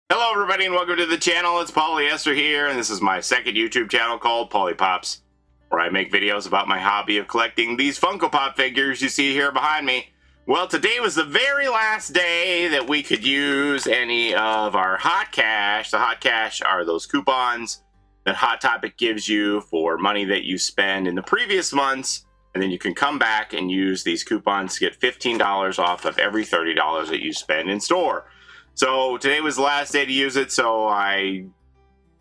Hello everybody and welcome to the channel. It's Paulie ESTHER here, and this is my second YouTube channel called Paulie Pops, where I make videos about my hobby of collecting these Funko Pop figures you see here behind me. Well, today was the very last day that we could use any of our hot cash. The hot cash are those coupons that Hot Topic gives you for money that you spend in the previous months, and then you can come back and use these coupons to get $15 off of every $30 that you spend in store. So today was the last day to use it, so I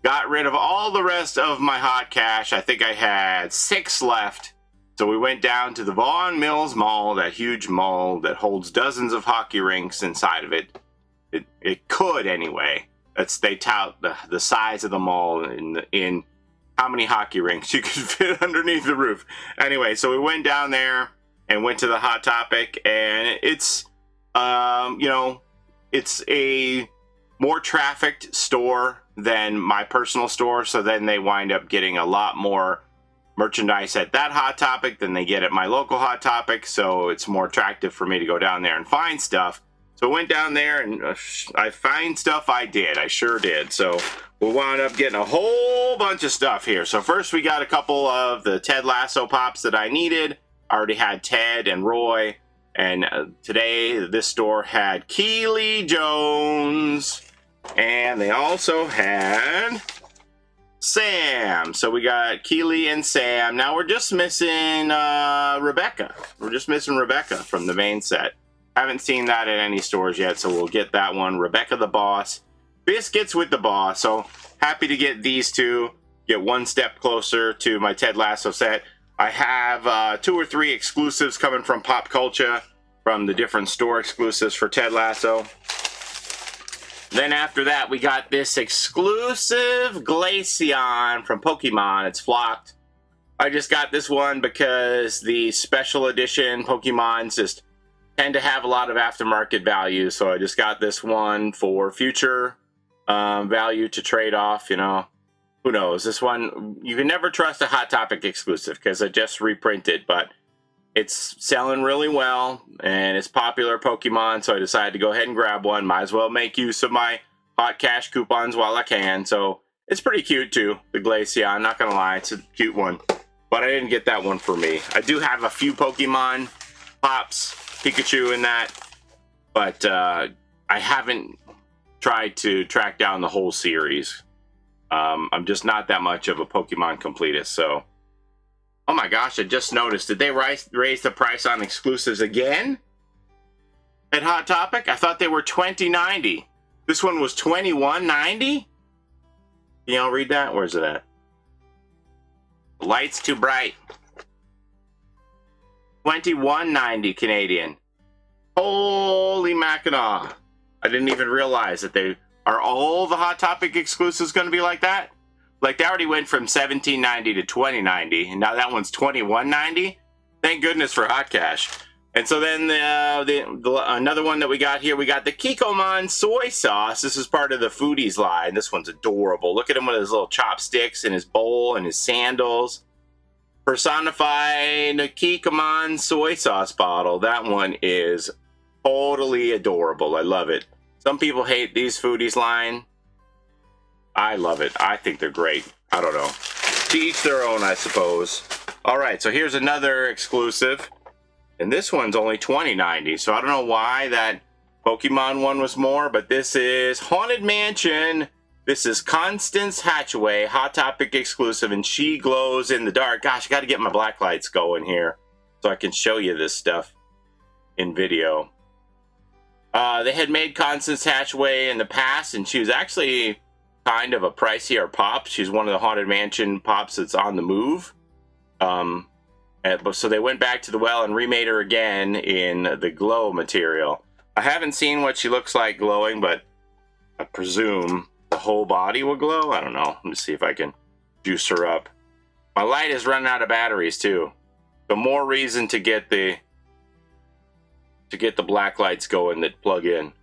got rid of all the rest of my hot cash. I think I had 6 left. So we went down to the Vaughan Mills Mall, that huge mall that holds dozens of hockey rinks inside of it. It could anyway. They tout the size of the mall in how many hockey rinks you could fit underneath the roof. Anyway, so we went down there and went to the Hot Topic, and it's, it's a more trafficked store than my personal store, so then they wind up getting a lot more merchandise at that Hot Topic than they get at my local Hot Topic, so it's more attractive for me to go down there and find stuff. So I went down there and I find stuff. I sure did. So we wound up getting a whole bunch of stuff here. So first we got a couple of the Ted Lasso Pops that I needed. I already had Ted and Roy. And today, this store had Keely Jones, and they also had Sam. So we got Keely and Sam. Now we're just missing Rebecca. We're just missing Rebecca from the main set. Haven't seen that at any stores yet, so we'll get that one. Rebecca the Boss. Biscuits with the Boss. So happy to get these two. Get one step closer to my Ted Lasso set. I have 2 or 3 exclusives coming from Pop Culture, from the different store exclusives for Ted Lasso. Then after that, we got this exclusive Glaceon from Pokemon. It's flocked. I just got this one because the special edition Pokemons just tend to have a lot of aftermarket value, so I just got this one for future value to trade off, you know. Who knows? This one, you can never trust a Hot Topic exclusive because I just reprinted, but it's selling really well, and it's popular Pokemon, so I decided to go ahead and grab one. Might as well make use of my hot cash coupons while I can. So it's pretty cute too, the Glaceon. Not gonna lie, it's a cute one, but I didn't get that one for me. I do have a few Pokemon Pops, Pikachu in that, but I haven't tried to track down the whole series. I'm just not that much of a Pokemon completist, so. Oh my gosh, I just noticed. Did they raise the price on exclusives again at Hot Topic? I thought they were $20.90. This one was $21.90? Can y'all read that? Where's it at? The light's too bright. $21.90 Canadian. Holy Mackinaw. I didn't even realize that are all the Hot Topic exclusives going to be like that? Like, they already went from $17.90 to $20.90, and now that one's $21.90? Thank goodness for hot cash. And so then another one that we got here, we got the Kikkoman soy sauce. This is part of the Foodies line. This one's adorable. Look at him with his little chopsticks and his bowl and his sandals. Personified Kikkoman soy sauce bottle. That one is totally adorable. I love it. Some people hate these Foodies line. I love it. I think they're great. I don't know. To each their own, I suppose. All right, so here's another exclusive. And this one's only $20.90. So I don't know why that Pokemon one was more, but this is Haunted Mansion. This is Constance Hatchaway, Hot Topic exclusive, and she glows in the dark. Gosh, I got to get my black lights going here so I can show you this stuff in video. They had made Constance Hatchaway in the past, and she was actually kind of a pricier pop. She's one of the Haunted Mansion pops that's on the move. So they went back to the well and remade her again in the glow material. I haven't seen what she looks like glowing, but I presume the whole body will glow. I don't know. Let me see if I can juice her up. My light is running out of batteries too. So more reason to get the black lights going that plug in.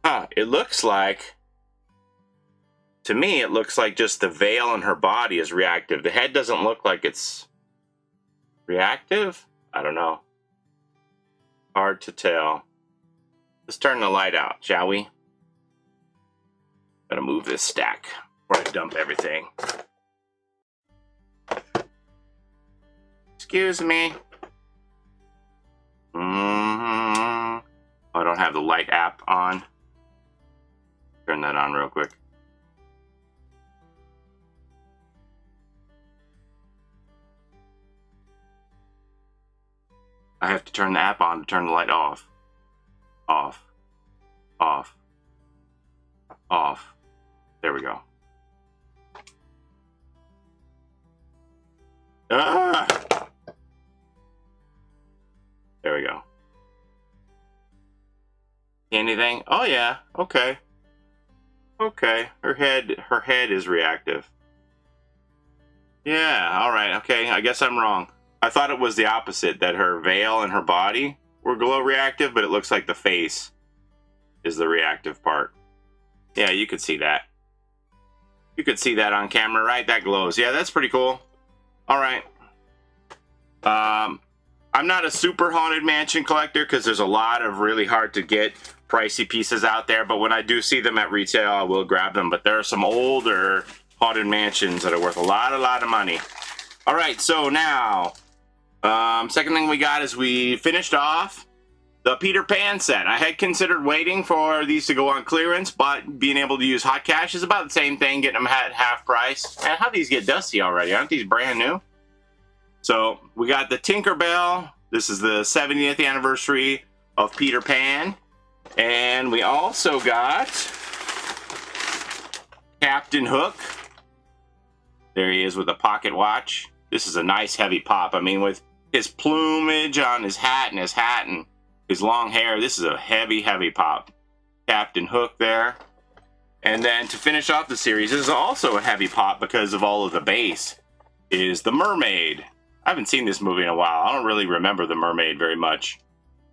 Huh, it looks like, to me, it looks like just the veil on her body is reactive. The head doesn't look like it's reactive? I don't know. Hard to tell. Let's turn the light out, shall we? Gotta move this stack before I dump everything. Excuse me. I don't have the light app on. Turn that on real quick. I have to turn the app on to turn the light off. Off. Off. Off. There we go. Ah! There we go. Anything? Oh yeah. Okay. Okay. Her head is reactive. Yeah. All right. Okay. I guess I'm wrong. I thought it was the opposite, that her veil and her body were glow reactive, but it looks like the face is the reactive part. Yeah, you could see that. You could see that on camera, right? That glows. Yeah, that's pretty cool. All right. I'm not a super Haunted Mansion collector because there's a lot of really hard to get pricey pieces out there, but when I do see them at retail, I will grab them. But there are some older Haunted Mansions that are worth a lot of money. All right, so now, second thing we got is we finished off the Peter Pan set. I had considered waiting for these to go on clearance, but being able to use hot cash is about the same thing, getting them at half price. And how these get dusty already? Aren't these brand new? So we got the Tinkerbell. This is the 70th anniversary of Peter Pan. And we also got Captain Hook. There he is with a pocket watch. This is a nice heavy pop. I mean, with his plumage on his hat and his long hair, this is a heavy pop. Captain Hook there. And then to finish off the series, this is also a heavy pop because of all of the base, is the Mermaid. I haven't seen this movie in a while. I don't really remember the Mermaid very much,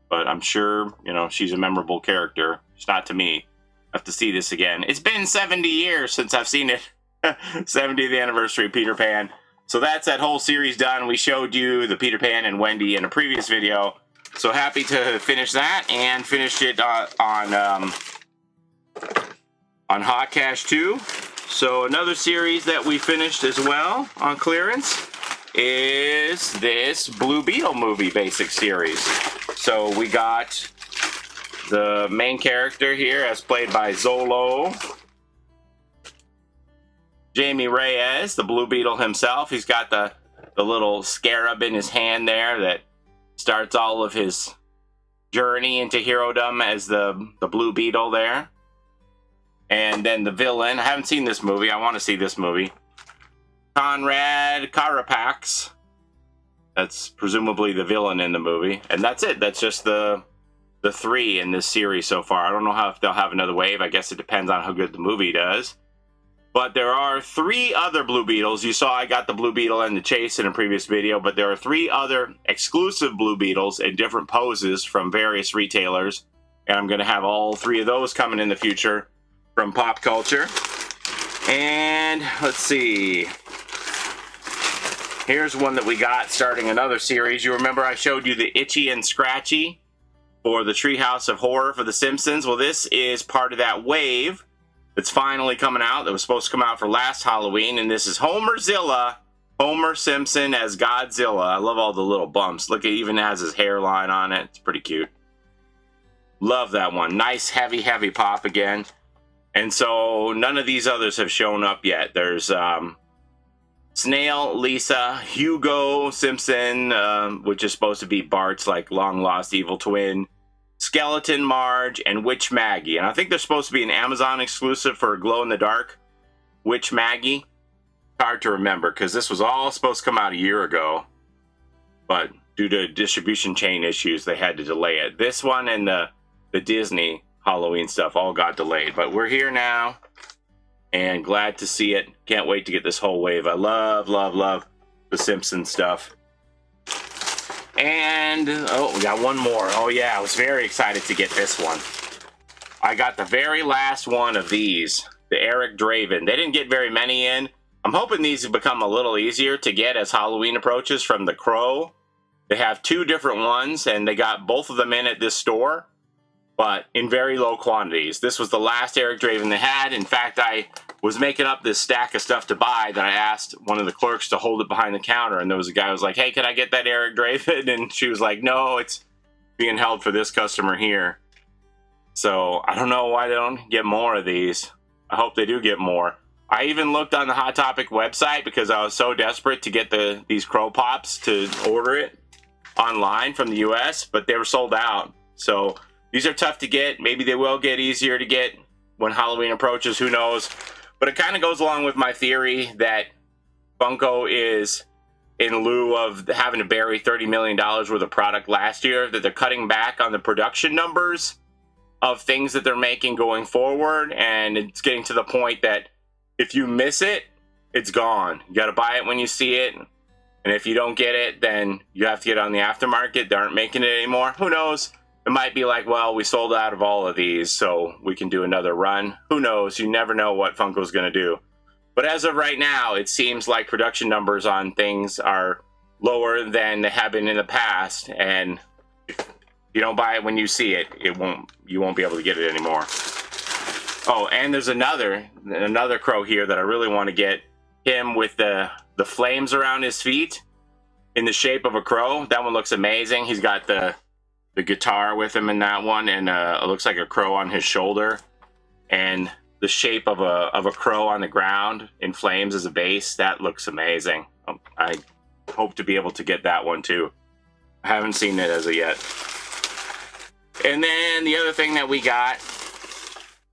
but I'm sure, you know, she's a memorable character. It's not to me. I have to see this again. It's been 70 years since I've seen it. 70th anniversary of Peter Pan. So that's that whole series done. We showed you the Peter Pan and Wendy in a previous video. So happy to finish that and finished it on Hot Cash too. So another series that we finished as well on clearance is this Blue Beetle movie basic series. So we got the main character here as played by Zolo. Jamie Reyes, the Blue Beetle himself. He's got the little scarab in his hand there that starts all of his journey into herodom as the Blue Beetle there. And then the villain. I haven't seen this movie. I want to see this movie. Conrad Carapax. That's presumably the villain in the movie. And that's it. That's just the three in this series so far. I don't know if they'll have another wave. I guess it depends on how good the movie does. But there are 3 other Blue Beetles. You saw I got the Blue Beetle and the Chase in a previous video, but there are 3 other exclusive Blue Beetles in different poses from various retailers. And I'm going to have all 3 of those coming in the future from Pop Culture. And let's see. Here's one that we got starting another series. You remember I showed you the Itchy and Scratchy for the Treehouse of Horror for The Simpsons? Well, this is part of that wave that's finally coming out. That was supposed to come out for last Halloween. And this is Homerzilla, Homer Simpson as Godzilla. I love all the little bumps. Look, it even has his hairline on it. It's pretty cute. Love that one. Nice, heavy pop again. And so none of these others have shown up yet. There's Snail, Lisa, Hugo Simpson, which is supposed to be Bart's like long-lost evil twin, Skeleton Marge, and Witch Maggie. And I think they're supposed to be an Amazon exclusive for glow-in-the-dark Witch Maggie. Hard to remember because this was all supposed to come out a year ago. But due to distribution chain issues, they had to delay it. This one and the Disney Halloween stuff all got delayed. But we're here now. And glad to see it. Can't wait to get this whole wave. I love the Simpsons stuff. And, oh, we got one more. Oh, yeah, I was very excited to get this one. I got the very last one of these, the Eric Draven. They didn't get very many in. I'm hoping these have become a little easier to get as Halloween approaches from The Crow. They have 2 different ones, and they got both of them in at this store. but in very low quantities. This was the last Eric Draven they had. In fact, I was making up this stack of stuff to buy that I asked one of the clerks to hold it behind the counter, and there was a guy who was like, hey, can I get that Eric Draven? And she was like, no, it's being held for this customer here. So I don't know why they don't get more of these. I hope they do get more. I even looked on the Hot Topic website because I was so desperate to get these Crow Pops to order it online from the US, but they were sold out. So these are tough to get. Maybe they will get easier to get when Halloween approaches, who knows. But it kind of goes along with my theory that Funko is, in lieu of having to bury $30 million worth of product last year, that they're cutting back on the production numbers of things that they're making going forward. And it's getting to the point that if you miss it, it's gone. You got to buy it when you see it. And if you don't get it, then you have to get on the aftermarket. They aren't making it anymore. Who knows? It might be like, well, we sold out of all of these, so we can do another run. Who knows? You never know what Funko's going to do. But as of right now, it seems like production numbers on things are lower than they have been in the past. And if you don't buy it when you see it, you won't be able to get it anymore. Oh, and there's another crow here that I really want to get. Him with the flames around his feet in the shape of a crow. That one looks amazing. He's got the guitar with him in that one, and it looks like a crow on his shoulder, and the shape of a crow on the ground in flames as a base. That looks amazing. I hope to be able to get that one too. I haven't seen it as of yet. And then the other thing that we got,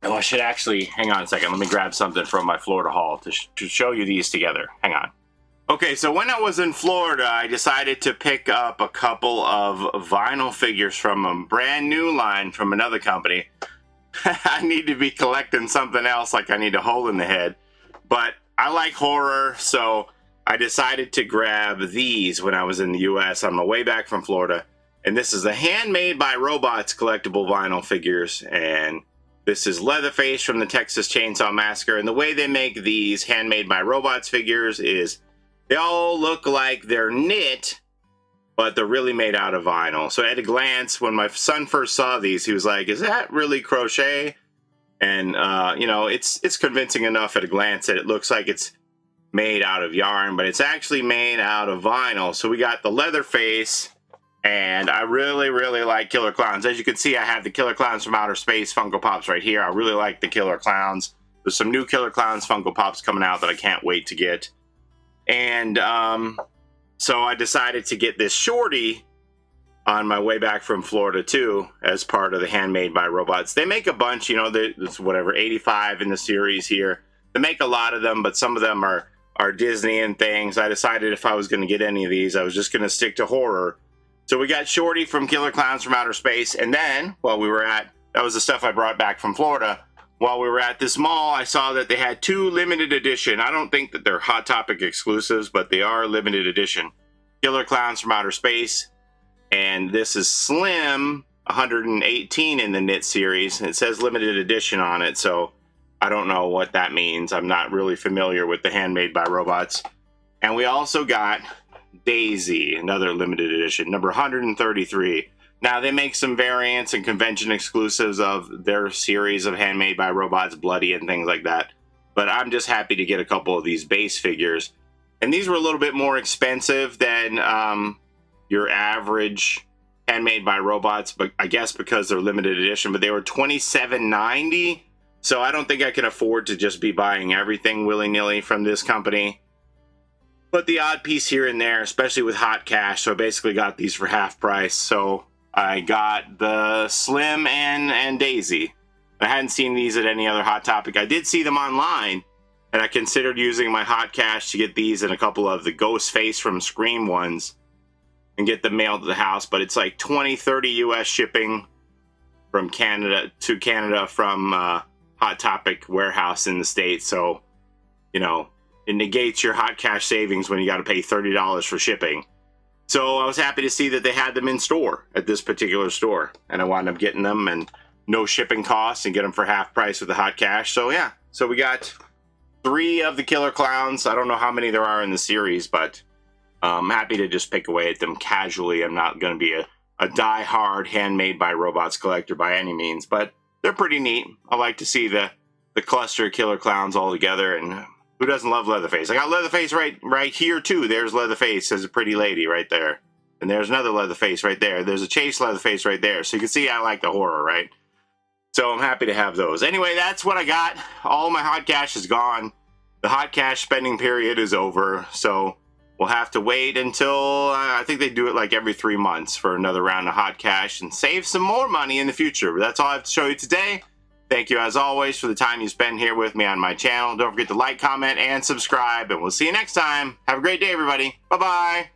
oh, I should actually, hang on a second, let me grab something from my Florida haul to show you these together. Hang on. Okay, so when I was in Florida, I decided to pick up a couple of vinyl figures from a brand new line from another company. I need to be collecting something else, like I need a hole in the head. But I like horror, so I decided to grab these when I was in the US on my way back from Florida. And this is the Handmade by Robots collectible vinyl figures. And this is Leatherface from the Texas Chainsaw Massacre. And the way they make these Handmade by Robots figures is they all look like they're knit, but they're really made out of vinyl. So at a glance, when my son first saw these, he was like, is that really crochet? And, you know, it's convincing enough at a glance that it looks like it's made out of yarn, but it's actually made out of vinyl. So we got the Leatherface, and I really, really like Killer Clowns. As you can see, I have the Killer Clowns from Outer Space Funko Pops right here. I really like the Killer Clowns. There's some new Killer Clowns Funko Pops coming out that I can't wait to get. And so I decided to get this shorty on my way back from Florida too, as part of the Handmade by Robots. They make a bunch, you know, there's whatever, 85 in the series here. They make a lot of them, but some of them are Disney and things. I decided if I was going to get any of these, I was just going to stick to horror. So we got Shorty from Killer Clowns from Outer Space, and then while we were at, that was the stuff I brought back from Florida. While we were at this mall, I saw that they had 2 limited edition. I don't think that they're Hot Topic exclusives, but they are limited edition. Killer Clowns from Outer Space. And this is Slim 118 in the knit series. It says limited edition on it, so I don't know what that means. I'm not really familiar with the Handmade by Robots. And we also got Daisy, another limited edition, number 133. Now, they make some variants and convention exclusives of their series of Handmade by Robots, Bloody and things like that. But I'm just happy to get a couple of these base figures. And these were a little bit more expensive than your average Handmade by Robots, but I guess because they're limited edition, but they were $27.90. So I don't think I can afford to just be buying everything willy-nilly from this company. But the odd piece here and there, especially with hot cash, so I basically got these for half price. So I got the Slim and Daisy. I hadn't seen these at any other Hot Topic. I did see them online, and I considered using my hot cash to get these and a couple of the Ghost Face from Scream ones and get them mailed to the house. But it's like $20-30 US shipping from Canada to Canada from Hot Topic warehouse in the States. So, you know, it negates your hot cash savings when you got to pay $30 for shipping. So I was happy to see that they had them in store at this particular store, and I wound up getting them and no shipping costs and get them for half price with the hot cash. So yeah, so we got 3 of the Killer Clowns. I don't know how many there are in the series, but I'm happy to just pick away at them casually. I'm not going to be a die-hard handmade by robots collector by any means, but they're pretty neat. I like to see the cluster of killer clowns all together, and who doesn't love Leatherface? I got Leatherface right here too. There's Leatherface as a pretty lady right there. And there's another Leatherface right there. There's a chase Leatherface right there. So you can see I like the horror, right? So I'm happy to have those. Anyway, that's what I got. All my hot cash is gone. The hot cash spending period is over. So we'll have to wait until, I think they do it like every 3 months for another round of hot cash and save some more money in the future. But that's all I have to show you today. Thank you as always for the time you spend here with me on my channel. Don't forget to like, comment, and subscribe. And we'll see you next time. Have a great day, everybody. Bye-bye.